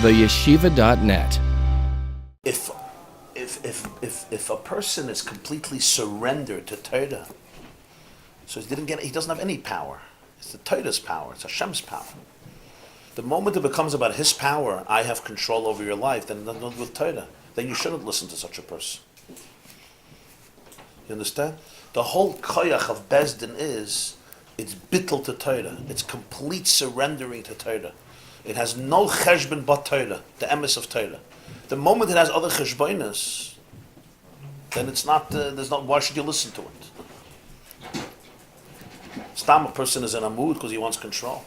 theyeshiva.net. If a person is completely surrendered to Torah, so he doesn't have any power. It's the Torah's power. It's Hashem's power. The moment it becomes about His power, I have control over your life, then not with Torah. Then you shouldn't listen to such a person. You understand? The whole koyach of Bezdin is, it's bittul to Torah. It's complete surrendering to Torah. It has no cheshbon but Torah, the emes of Torah. The moment it has other cheshbonos, then it's not, why should you listen to it? Stam, a person is in a mood because he wants control.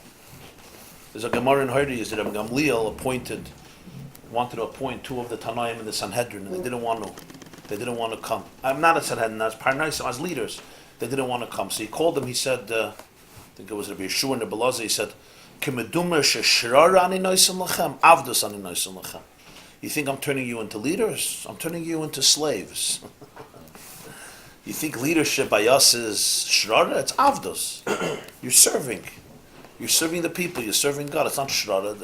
There's a Gemara in Hordiyos that Gamliel wanted to appoint two of the Tanaim in the Sanhedrin, and they didn't want to come. I'm not a Sanhedrin, as Parnais, as leaders, they didn't want to come. So he called them, he said, I think it was Rabbi Yeshua and Rabbi Lazar, he said, you think I'm turning you into leaders? I'm turning you into slaves. You think leadership by us is shrara? It's avdos. You're serving. You're serving the people. You're serving God. It's not shrara.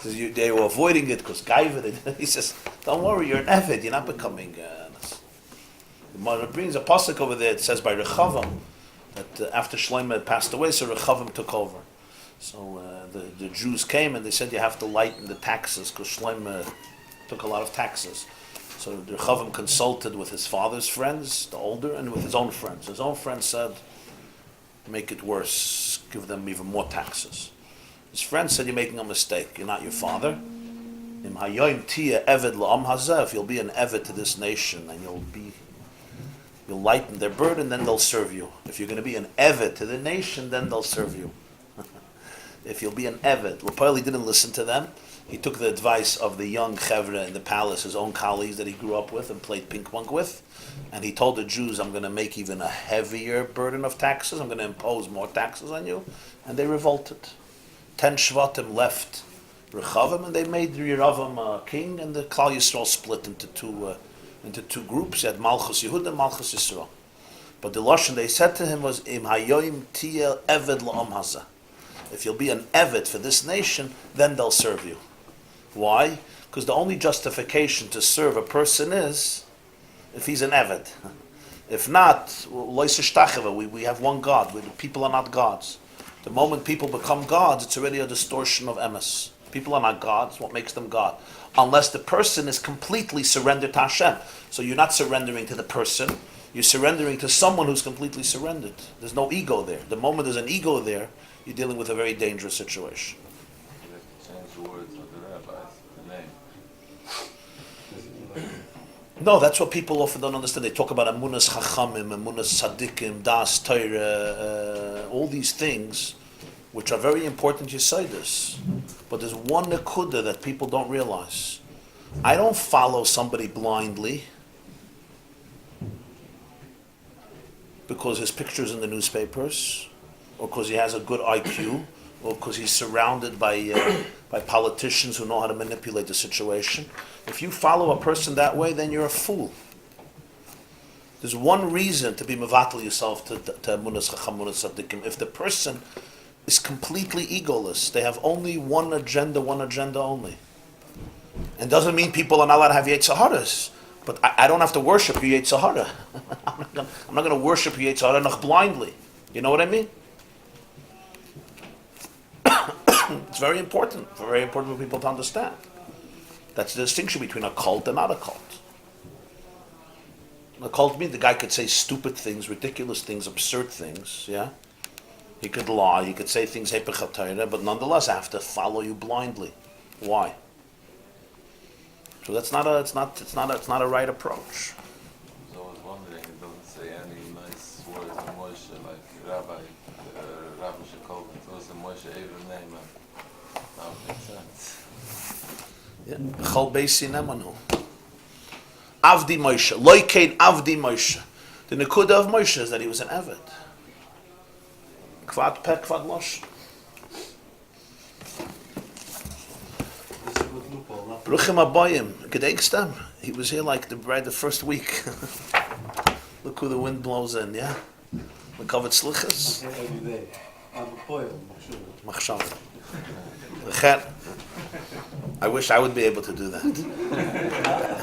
They were avoiding it because gaiva. He says, "Don't worry. You're an eved. You're not becoming." The mother brings a pasuk over there. It says by Rechavam that after Shlomo had passed away, so Rechavam took over. So the Jews came and they said you have to lighten the taxes because Shlomo took a lot of taxes. So the Rechavam consulted with his father's friends, the older, and with his own friends. His own friends said, make it worse, give them even more taxes. His friend said, you're making a mistake. You're not your father. If you'll be an eved to this nation and you'll lighten their burden, then they'll serve you. If you're going to be an eved to the nation, then they'll serve you. If you'll be an eved. Lepali didn't listen to them. He took the advice of the young chevra in the palace, his own colleagues that he grew up with and played ping pong with, and he told the Jews, I'm going to make even a heavier burden of taxes, I'm going to impose more taxes on you, and they revolted. 10 Shvatim left Rechavim, and they made Yeravim king, and the Klal Yisrael split into two groups. You had Malchus Yehuda and Malchus Yisrael. But the Lashon they said to him was, Im hayoim tiyel eved la'am hazeh. If you'll be an eved for this nation, then they'll serve you. Why? Because the only justification to serve a person is if he's an eved. If not, we have one God. People are not gods. The moment people become gods, it's already a distortion of emes. People are not gods. What makes them God? Unless the person is completely surrendered to Hashem. So you're not surrendering to the person. You're surrendering to someone who's completely surrendered. There's no ego there. The moment there's an ego there, you're dealing with a very dangerous situation. You have to change the words of the rabbis, the name. No, that's what people often don't understand. They talk about Amunas Chachamim, Amunas Tzadikim, Daas Torah, all these things, which are very important Yesodis. But there's one nekuda that people don't realize. I don't follow somebody blindly because his picture's in the newspapers, or because he has a good IQ, or because he's surrounded by politicians who know how to manipulate the situation. If you follow a person that way, then you're a fool. There's one reason to be mevatel yourself to Amunas Chacham, Amunas Tzadikim. If the person is completely egoless, they have only one agenda only. And doesn't mean people are not allowed to have Yetzer Haras. But I don't have to worship your Yetzer Hara. I'm not going to worship your Yetzer Hara noch blindly. You know what I mean? It's very important for people to understand. That's the distinction between a cult and not a cult. A cult means the guy could say stupid things, ridiculous things, absurd things, yeah? He could lie, he could say things hepech HaTorah, but nonetheless I have to follow you blindly. Why? So that's not a right approach. So I was wondering, it doesn't say any nice words on Moshe, like Rabbi Jacobson. So it's a Moshe even name. That would make sense. Yeah. Chol Beisi Nemanu. Avdi Moshe. Loikein Avdi Moshe. The nekuda of Moshe is that he was an Eved. Kvad Peh Kvad Moshe. Bruchim Abayim. Gedenkstem. He was here like the first week. Look who the wind blows in, yeah? Mekavet Slichas. Every day. I'm a poem, Machshav. I wish I would be able to do that.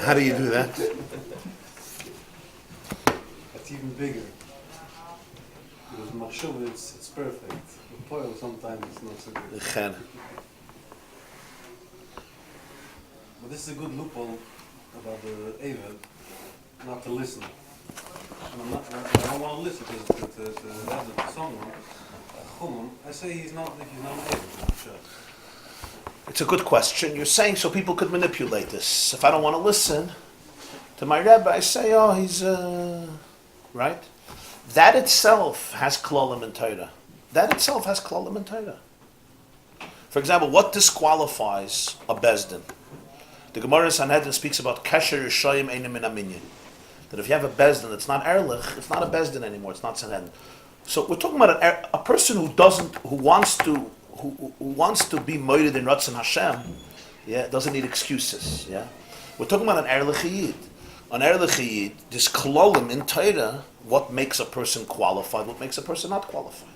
How do you do that? It's even bigger. Because machshuv, it's perfect. The poil sometimes it's not so good. Chen. But this is a good loophole about the Eved, not to listen. And I don't want to listen to someone. I say he's not an Eved. Sure. It's a good question. You're saying so people could manipulate this. If I don't want to listen to my Rebbe, I say, oh, he's right? That itself has klolim in Torah. That itself has klolim in Torah. For example, what disqualifies a bezdin? The Gemara in Sanhedrin speaks about kasher yishayim einem min aminyan. That if you have a bezdin that's not erlich, it's not a bezdin anymore. It's not Sanhedrin. So we're talking about a person who wants to be moited in Ratzon Hashem, yeah, doesn't need excuses, yeah. We're talking about an erlich yid. An erlich yid, this klolim in Torah, what makes a person qualified, what makes a person not qualified.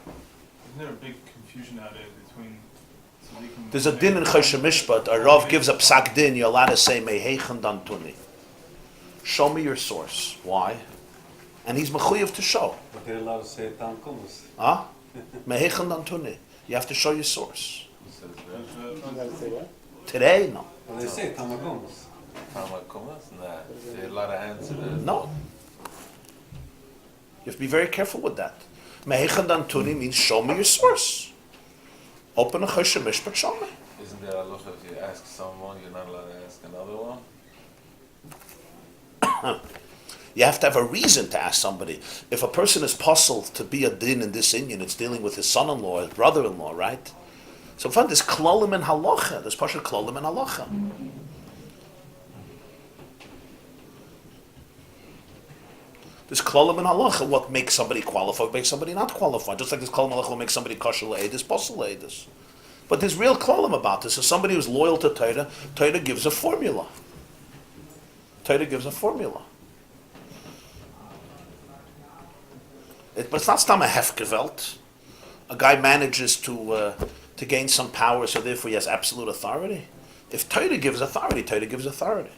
Isn't there a big confusion nowadays between... There's a din in Choshe Mishpat, a Rav gives a psak din, you're allowed to say, Meheichen dantuni. Show me your source. Why? And he's mechuyev to show. But they're allowed to say Tam Kumus. Huh? Meheichen dantuni. You have to show your source. Today, no. Well, they say Tam Kumus. Tamakumas? Nah. There are a lot of answers. No. You have to be very careful with that. Meheichen dantuni means show me your source. Open a Choshe Mishpat, show me. Isn't there a look if you ask someone, you're not allowed to ask another one? You have to have a reason to ask somebody. If a person is puzzled to be a din in this Indian, it's dealing with his son-in-law, his brother-in-law, right? So find this klolim and halacha. There's pasha klolim and halacha. This klolim and halacha, what makes somebody qualified, makes somebody not qualified. Just like this klolim and halacha will make somebody kosher le'edis, posel le'edis. But there's real klolim about this. So somebody who's loyal to Torah, Torah gives a formula. Torah gives a formula. But it's not stam a hefgewelt. A guy manages to gain some power, so therefore he has absolute authority. If Torah gives authority, Torah gives authority.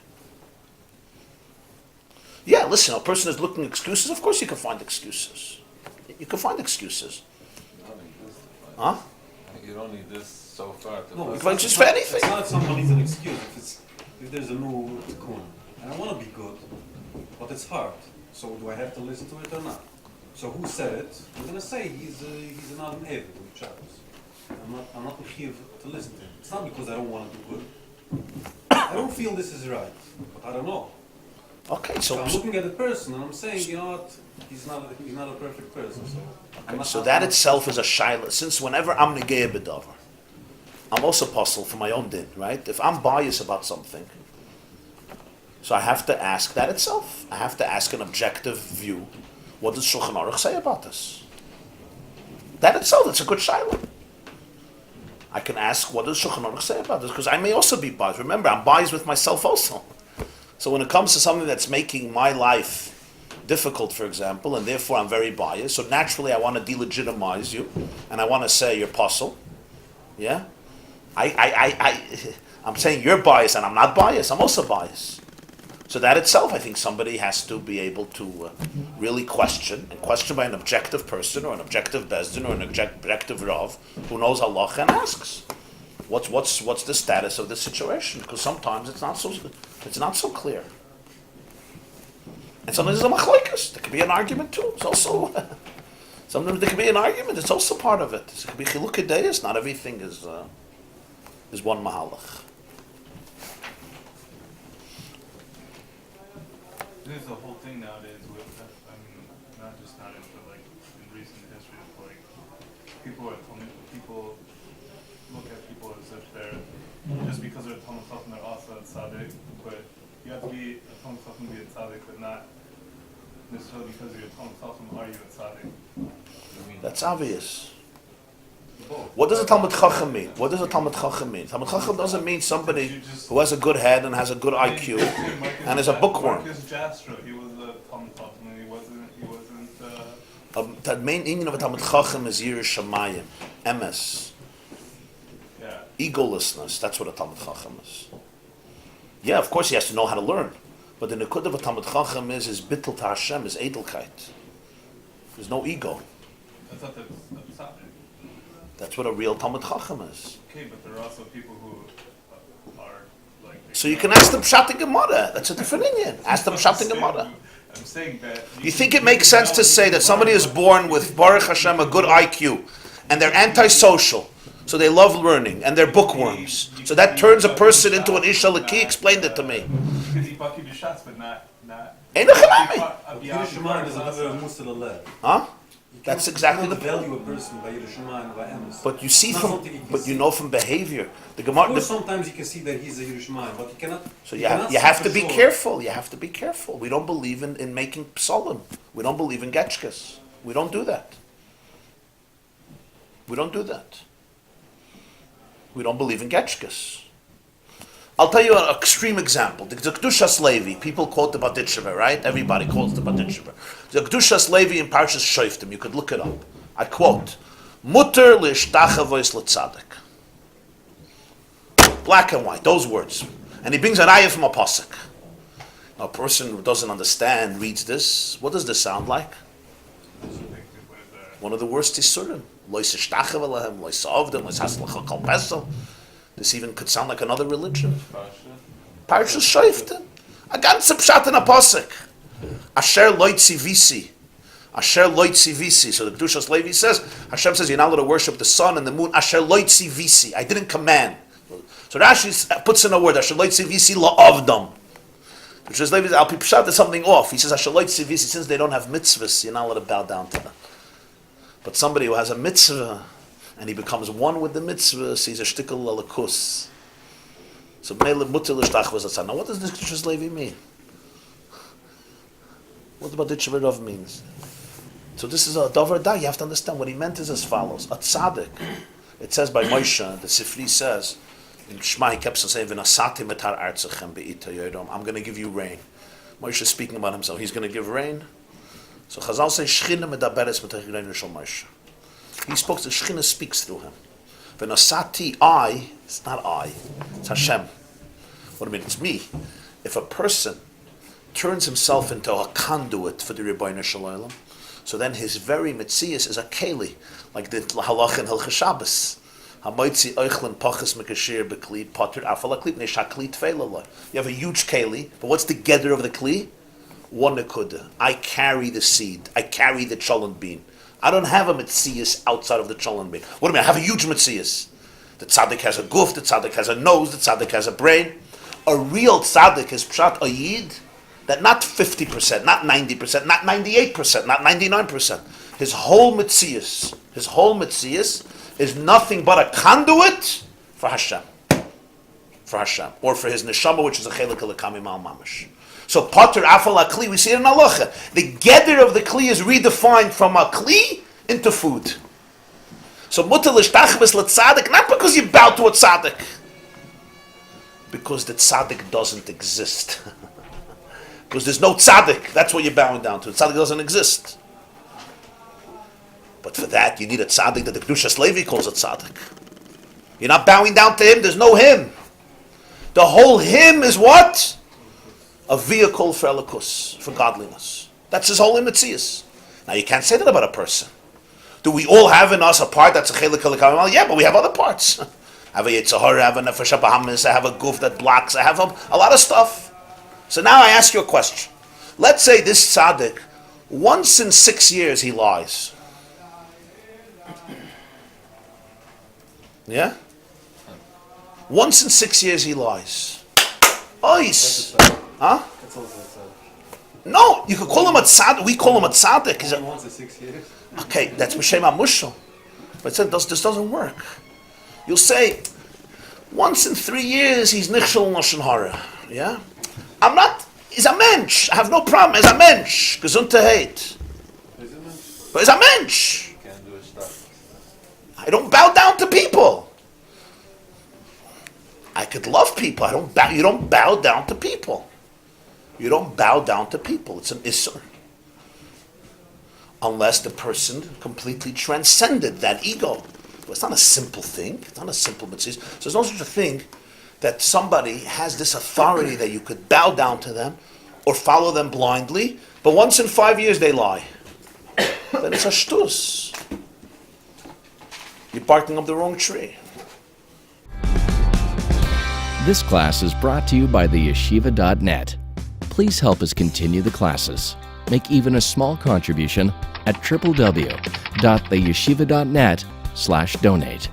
Yeah, listen, a person is looking at excuses, of course you can find excuses. You can find excuses. You don't need this to find. Huh? You don't need this so far to No, find. it's But not, just for anything. It's not if someone needs an excuse. If there's a new tikkun, and I want to be good, but it's hard. So do I have to listen to it or not? So who said it? I'm gonna say he's not an Eved with Shabbos. I'm not mechiv to listen to him. It's not because I don't want to do good. I don't feel this is right, but I don't know. Okay, So so I'm looking at the person and I'm saying, you know what? He's not a perfect person. So that itself is a shaila. Since whenever I'm negei b'davar, I'm also puzzled for my own din, right? If I'm biased about something, so I have to ask that itself. I have to ask an objective view. What does Shulchan Aruch say about this? That itself, it's a good shaila. I can ask, what does Shulchan Aruch say about this? Because I may also be biased. Remember, I'm biased with myself also. So when it comes to something that's making my life difficult, for example, and therefore I'm very biased, so naturally I want to delegitimize you, and I want to say you're puzzle. Yeah? I'm saying you're biased, and I'm not biased. I'm also biased. So that itself, I think somebody has to be able to really question, and question by an objective person, or an objective bezdin, or an objective rav, who knows halacha and asks, what's the status of this situation? Because sometimes it's not so clear. And sometimes there's a machlokes. There could be an argument too. It's also sometimes there could be an argument. It's also part of it. It could be chilukei deis. Not everything is one mahalach. There's a whole thing nowadays with, not just nowadays, but like in recent history, of like people look at people as if they're just because they're Talmud Chacham, they're also a tzaddik. But you have to be a Talmud Chacham to be a tzaddik, but not necessarily because you're a Talmud Chacham are you a tzaddik. That's obvious. What does a Talmud Chacham mean? What does a Talmud Chacham mean? Talmud Chacham doesn't mean somebody who has a good head and has a good IQ and is a bookworm. Marcus Jastrow, he was a Talmud Chacham, and he wasn't. The main meaning of a Talmud Chacham is Yireh Shamayim, emes. Yeah. Egolessness, that's what a Talmud Chacham is. Yeah, of course he has to know how to learn. But the Nekud of a Talmud Chacham is his bittul to Hashem, his edelkeit. There's no ego. I thought that's a tzaddik. That's what a real Talmud Chacham is. Okay, but there are also people who are like... So you can ask them Pshat and Gemara. That's a different Indian. Ask them Pshat and Gemara. I'm saying that... You think it makes sense to say that somebody is born with, Baruch Hashem, a good IQ, and they're antisocial, so they love learning, and they're bookworms. So that turns a person into an Isha Laki? Explain it to me. Because you bucky the shots, but not... Ain't no chalami. Yiddus Shemayim is another Musa Lalev. Huh? That's exactly the the value of a person by Yiddus Shemayim by Emes. But you see It's not from, something you can but see. you know from behavior, the Of Gemara. course, sometimes you can see that he's a Yiddus Shemayim, but you cannot. So cannot you see have for to be sure. careful. You have to be careful. We don't believe in making psalim. We don't believe in getchkas. We don't do that. We don't do that. We don't believe in getchkas. I'll tell you an extreme example. The Kedushas Levi, people quote the Badit Sheva, right? Everybody quotes the Badit Sheva. The Kedushas Levi in Parshas Shoftim, you could look it up. I quote, Mutter l'ishtachavois l'tzadik. Black and white, those words. And he brings an ayah from a pasuk. Now, a person who doesn't understand reads this. What does this sound like? One of the worst isurim. Lo yishtachavo lahem, lo yisavdim, lo yishaslecha kol pesel. This even could sound like another religion. Parshas Shoftim. A ganze pshat in a pasuk. Asher loitzi visi. Asher loitzi visi. So the Kedushas Levi says, Hashem says you're not allowed to worship the sun and the moon. Asher loitzi visi. I didn't command. So Rashi puts in a word. Asher loitzi visi la'avdam. Kedushas Levi says, Al pi pshat is something off. He says Asher loitzi visi. Since they don't have mitzvahs, you're not allowed to bow down to them. But somebody who has a mitzvah, and he becomes one with the mitzvah, he's a shtickle lalakus. So bnei mutter l'shtach was a. Now what does this Kedushas Levi mean? What about the Rav means? So this is a davar da. You have to understand what he meant is as follows: a tzaddik. It says by Moshe, the Sifri says in Shema, he kept on saying, "V'nasati metar artzachem be'ita yodom." I'm going to give you rain. Moshe is speaking about himself. He's going to give rain. So Chazal say, "Shchina medaberes mitachigreinu shel Moshe." He spoke. The Shechina speaks through him. V'nasati, I. It's not I. It's Hashem. What do you mean? It's me. If a person turns himself into a conduit for the Rebbeinu Shalom, so then his very mitzias is a keli, like the halach in Hilchos Shabbos. Hamoitzi oichlin pachas mekashir bekli pater afalakli neshakli tfeilaloi. You have a huge keli, but what's the gather of the kli? One nekuda. I carry the seed. I carry the cholent bean. I don't have a mitzias outside of the cholent bean. What do you mean? I have a huge mitzias. The tzaddik has a guf, the tzaddik has a nose, the tzaddik has a brain. A real tzaddik is pshat a yid that not 50%, not 90%, not 98%, not 99%. His whole mitzias is nothing but a conduit for Hashem. For Hashem. Or for his neshama, which is a chelik al-kamim al-mamash. So pater afal akli, we see it in halacha. The gather of the kli is redefined from a kli into food. So mutar l'shtachbes l'tzadik, not because you bow to a tzaddik, because the tzaddik doesn't exist. Because there's no tzaddik, that's what you're bowing down to. The tzaddik doesn't exist. But for that, you need a tzaddik that the Kedushas Levi calls a tzaddik. You're not bowing down to him, there's no him. The whole him is what? A vehicle for elikus, for godliness. That's his whole imitzias. Now you can't say that about a person. Do we all have in us a part that's a chelik al-kamim? Yeah, but we have other parts. I have a Yitzhahara, I have a Nefesh HaBahamis, I have a guf that blocks, I have a lot of stuff. So now I ask you a question. Let's say this tzaddik, once in 6 years he lies. Yeah? Once in 6 years he lies. Ois. Huh? That's also a tzaddik. No, you could call him a tzaddik. We call him a tzaddik. He's Only once in 6 years. Okay, that's M'Shem HaMushal. But it said this doesn't work. You'll say, once in 3 years he's nichshel lashon hara. Yeah? I'm not, he's a mensch. I have no problem. He's a mensch. Gesundheit. But he's a mensch. Can't do his stuff. I don't bow down to people. I could love people. You don't bow down to people. You don't bow down to people. It's an isser. Unless the person completely transcended that ego. It's not a simple thing. It's not a simple mitzvah. So there's no such a thing that somebody has this authority that you could bow down to them or follow them blindly, but once in 5 years they lie. Then it's a shtus. You're barking up the wrong tree. This class is brought to you by theyeshiva.net. Please help us continue the classes. Make even a small contribution at www.theyeshiva.net/donate.